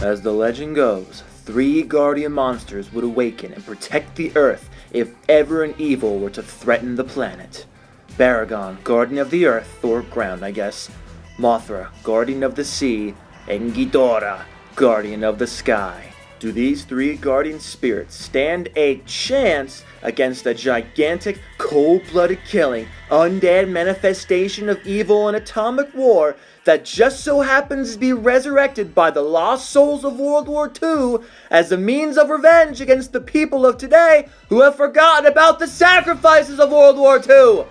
As the legend goes, 3 guardian monsters would awaken and protect the Earth if ever an evil were to threaten the planet. Baragon, guardian of the Earth, or ground I guess, Mothra, guardian of the sea, and Ghidorah, guardian of the sky. Do these 3 guardian spirits stand a chance against a gigantic, cold-blooded killing, undead manifestation of evil and atomic war that just so happens to be resurrected by the lost souls of World War II as a means of revenge against the people of today who have forgotten about the sacrifices of World War II?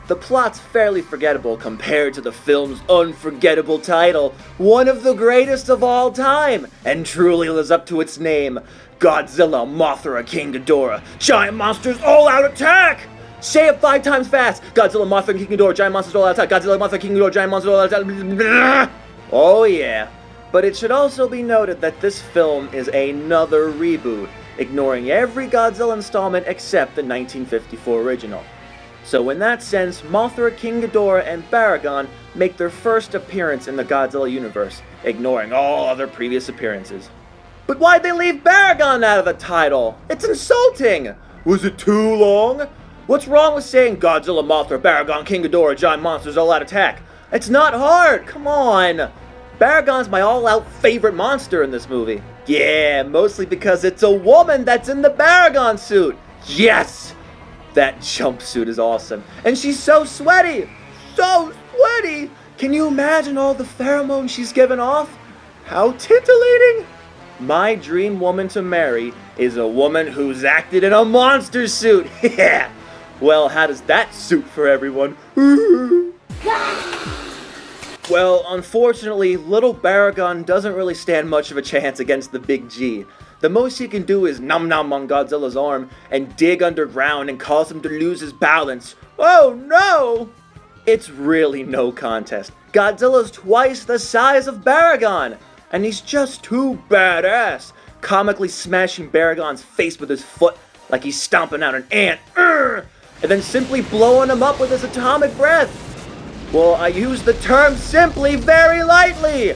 The plot's fairly forgettable compared to the film's unforgettable title, one of the greatest of all time, and truly lives up to its name, Godzilla, Mothra, King Ghidorah, Giant Monsters All-Out Attack! Say it 5 times fast! Godzilla, Mothra, King Ghidorah, Giant Monsters All-Out Attack! Godzilla, Mothra, King Ghidorah, Giant Monsters All-Out Attack! Oh yeah. But it should also be noted that this film is another reboot, ignoring every Godzilla installment except the 1954 original. So in that sense, Mothra, King Ghidorah, and Baragon make their first appearance in the Godzilla universe, ignoring all other previous appearances. But why'd they leave Baragon out of the title? It's insulting! Was it too long? What's wrong with saying Godzilla, Mothra, Baragon, King Ghidorah, Giant Monsters All-Out Attack? It's not hard, come on! Baragon's my all-out favorite monster in this movie. Yeah, mostly because it's a woman that's in the Baragon suit! Yes! That jumpsuit is awesome. And she's so sweaty! So sweaty! Can you imagine all the pheromones she's giving off? How titillating! My dream woman to marry is a woman who's acted in a monster suit! Yeah! Well, how does that suit for everyone? Well, unfortunately, little Baragon doesn't really stand much of a chance against the Big G. The most he can do is num-num on Godzilla's arm and dig underground and cause him to lose his balance. Oh no! It's really no contest. Godzilla's twice the size of Baragon, and he's just too badass, comically smashing Baragon's face with his foot like he's stomping out an ant, and then simply blowing him up with his atomic breath. Well, I use the term simply very lightly.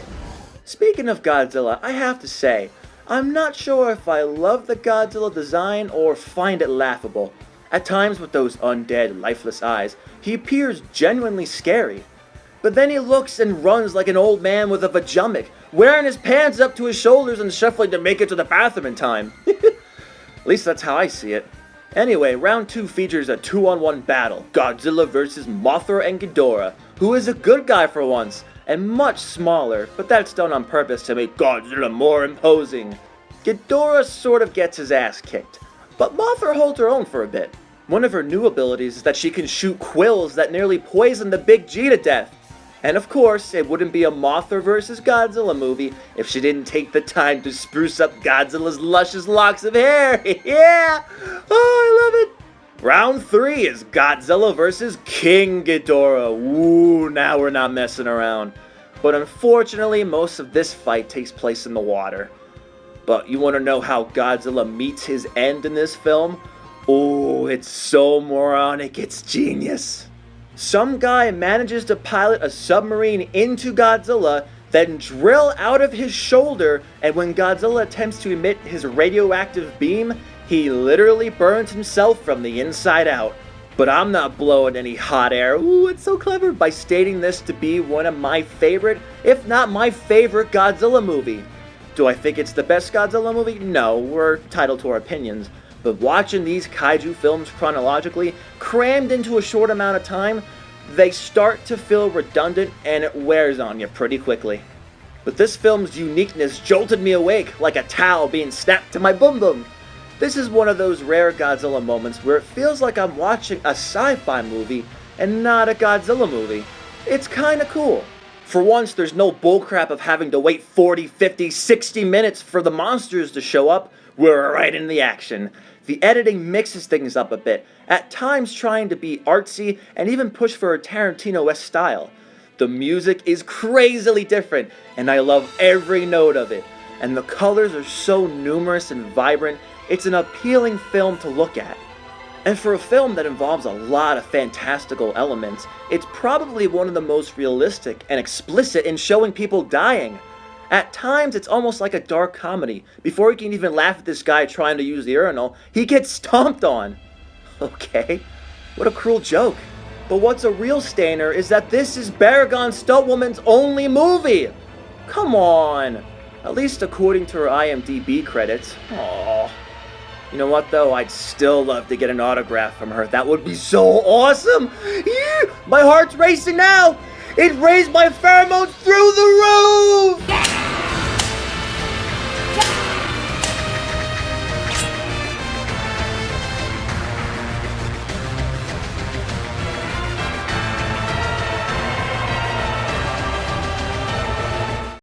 Speaking of Godzilla, I have to say, I'm not sure if I love the Godzilla design or find it laughable. At times with those undead, lifeless eyes, he appears genuinely scary. But then he looks and runs like an old man with a vajummic, wearing his pants up to his shoulders and shuffling to make it to the bathroom in time. At least that's how I see it. Anyway, round 2 features a 2-on-1 battle, Godzilla vs. Mothra and Ghidorah, who is a good guy for once, and much smaller, but that's done on purpose to make Godzilla more imposing. Ghidorah sort of gets his ass kicked, but Mothra holds her own for a bit. One of her new abilities is that she can shoot quills that nearly poison the Big G to death. And of course, it wouldn't be a Mothra vs. Godzilla movie if she didn't take the time to spruce up Godzilla's luscious locks of hair. Yeah! Oh, I love it! Round 3 is Godzilla vs. King Ghidorah. Ooh, now we're not messing around. But unfortunately, most of this fight takes place in the water. But you want to know how Godzilla meets his end in this film? Oh, it's so moronic, it's genius. Some guy manages to pilot a submarine into Godzilla, then drill out of his shoulder, and when Godzilla attempts to emit his radioactive beam, he literally burns himself from the inside out. But I'm not blowing any hot air, ooh, it's so clever, by stating this to be one of my favorite, if not my favorite Godzilla movie. Do I think it's the best Godzilla movie? No, we're entitled to our opinions. But watching these kaiju films chronologically, crammed into a short amount of time, they start to feel redundant and it wears on you pretty quickly. But this film's uniqueness jolted me awake like a towel being snapped to my bum bum. This is one of those rare Godzilla moments where it feels like I'm watching a sci-fi movie and not a Godzilla movie. It's kinda cool. For once, there's no bullcrap of having to wait 40, 50, 60 minutes for the monsters to show up. We're right in the action. The editing mixes things up a bit, at times trying to be artsy and even push for a Tarantino-esque style. The music is crazily different, and I love every note of it. And the colors are so numerous and vibrant, it's an appealing film to look at. And for a film that involves a lot of fantastical elements, it's probably one of the most realistic and explicit in showing people dying. At times, it's almost like a dark comedy. Before he can even laugh at this guy trying to use the urinal, he gets stomped on. Okay, what a cruel joke. But what's a real stainer is that this is Baragon Stuntwoman's only movie. Come on. At least according to her IMDb credits. Aww. You know what though? I'd still love to get an autograph from her. That would be so awesome. Yeah, my heart's racing now. It raised my pheromones through the roof.